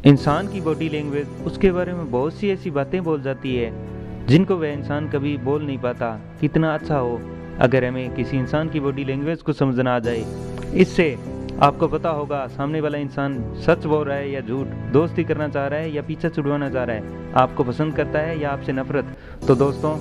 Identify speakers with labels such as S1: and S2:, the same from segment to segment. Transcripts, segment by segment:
S1: इंसान की body language उसके बारे में बहुत सी ऐसी बातें बोल जाती है जिनको वह इंसान कभी बोल नहीं पाता। कितना अच्छा हो अगर हमें किसी इंसान की बॉडी लैंग्वेज को समझना आ जाए। इससे आपको पता होगा सामने वाला इंसान सच बोल रहा है या झूठ, दोस्ती करना चाह रहा है या पीछा छुड़वाना चाह रहा है, आपको पसंद करता है या आपसे नफरत। तो दोस्तों,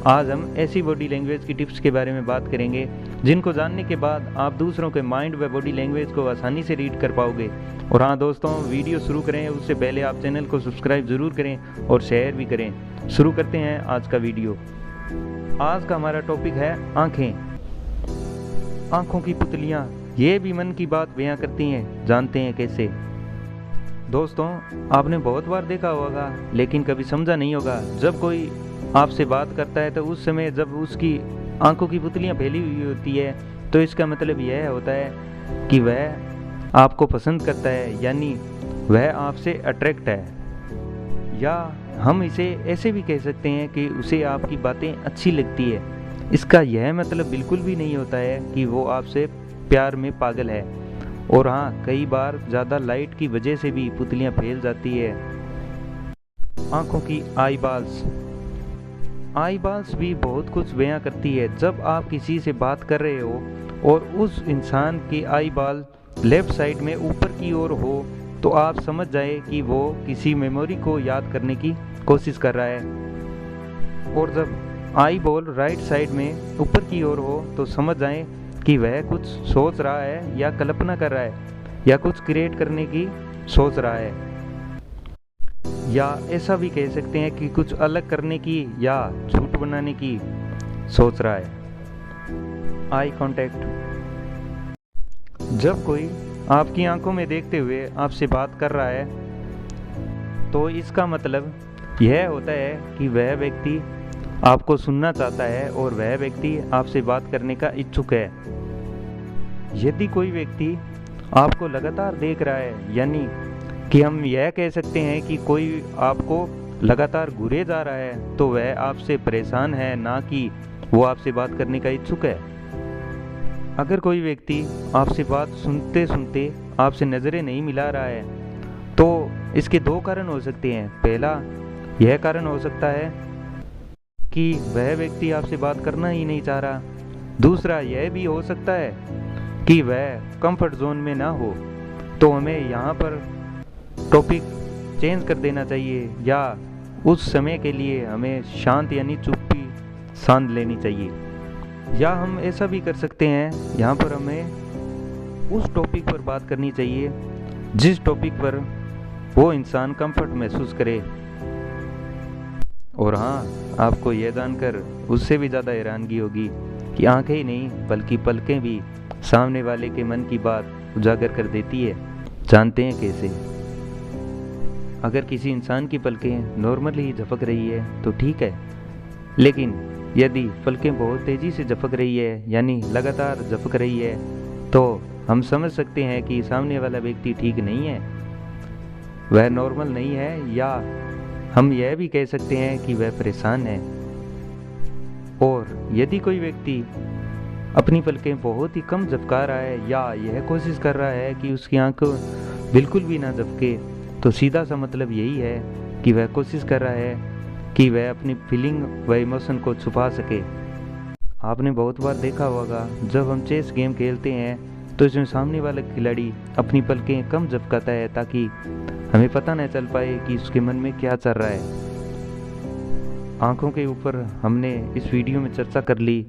S1: आज हम ऐसी बॉडी लैंग्वेज की टिप्स के बारे में बात करेंगे जिनको जानने के बाद आप दूसरों के माइंड व बॉडी लैंग्वेज को आसानी से रीड कर पाओगे। और हाँ दोस्तों, वीडियो शुरू करें उससे पहले आप चैनल को सब्सक्राइब ज़रूर करें और शेयर भी करें। शुरू करते हैं आज का वीडियो। आज का हमारा टॉपिक है आँखें। आँखों की पुतलियाँ ये भी मन की बात बयां करती हैं, जानते हैं कैसे? दोस्तों, आपने बहुत बार देखा होगा लेकिन कभी समझा नहीं होगा, जब कोई आपसे बात करता है तो उस समय जब उसकी आंखों की पुतलियां फैली हुई होती है तो इसका मतलब यह होता है कि वह आपको पसंद करता है, यानी वह आपसे अट्रैक्ट है। या हम इसे ऐसे भी कह सकते हैं कि उसे आपकी बातें अच्छी लगती है। इसका यह मतलब बिल्कुल भी नहीं होता है कि वो आपसे प्यार में पागल है। और हाँ, कई बार ज़्यादा लाइट की वजह से भी पुतलियां फैल जाती है। आंखों की आई बाल्स भी बहुत कुछ बयां करती है। जब आप किसी से बात कर रहे हो और उस इंसान की आई बाल लेफ्ट साइड में ऊपर की ओर हो तो आप समझ जाए कि वो किसी मेमोरी को याद करने की कोशिश कर रहा है। और जब आई बॉल राइट साइड में ऊपर की ओर हो तो समझ जाए कि वह कुछ सोच रहा है या कल्पना कर रहा है या कुछ क्रिएट करने की सोच रहा है। या ऐसा भी कह सकते हैं कि कुछ अलग करने की या झूठ बनाने की सोच रहा है। आई कांटेक्ट, जब कोई आपकी आंखों में देखते हुए आपसे बात कर रहा है तो इसका मतलब यह होता है कि वह व्यक्ति आपको सुनना चाहता है और वह व्यक्ति आपसे बात करने का इच्छुक है। यदि कोई व्यक्ति आपको लगातार देख रहा है, यानी कि हम यह कह सकते हैं कि कोई आपको लगातार घूरे जा रहा है, तो वह आपसे परेशान है, ना कि वो आपसे बात करने का इच्छुक है। अगर कोई व्यक्ति आपसे बात सुनते सुनते आपसे नज़रें नहीं मिला रहा है तो इसके दो कारण हो सकते हैं। पहला यह कारण हो सकता है कि वह व्यक्ति आपसे बात करना ही नहीं चाह रहा। दूसरा यह भी हो सकता है कि वह कंफर्ट जोन में ना हो। तो हमें यहाँ पर टॉपिक चेंज कर देना चाहिए या उस समय के लिए हमें शांत यानी चुप्पी सांध लेनी चाहिए। या हम ऐसा भी कर सकते हैं, यहाँ पर हमें उस टॉपिक पर बात करनी चाहिए जिस टॉपिक पर वो इंसान कंफर्ट महसूस करे। और हाँ, आपको यह जानकर उससे भी ज़्यादा हैरानगी होगी कि आंखें ही नहीं बल्कि पलकें भी सामने वाले के मन की बात उजागर कर देती है। जानते हैं कैसे? अगर किसी इंसान की पलकें नॉर्मली ही झपक रही है तो ठीक है, लेकिन यदि पलकें बहुत तेज़ी से झपक रही है, यानी लगातार झपक रही है, तो हम समझ सकते हैं कि सामने वाला व्यक्ति ठीक नहीं है, वह नॉर्मल नहीं है। या हम यह भी कह सकते हैं कि वह परेशान है। और यदि कोई व्यक्ति अपनी पलकें बहुत ही कम झपका रहा है या यह कोशिश कर रहा है कि उसकी आंख बिल्कुल भी ना झपके, तो सीधा सा मतलब यही है कि वह कोशिश कर रहा है कि वह अपनी फीलिंग व इमोशन को छुपा सके। आपने बहुत बार देखा होगा जब हम चेस गेम खेलते हैं तो इसमें सामने वाला खिलाड़ी अपनी पलकें कम झपकाता है ताकि हमें पता न चल पाए कि उसके मन में क्या चल रहा है। आंखों के ऊपर हमने इस वीडियो में चर्चा कर ली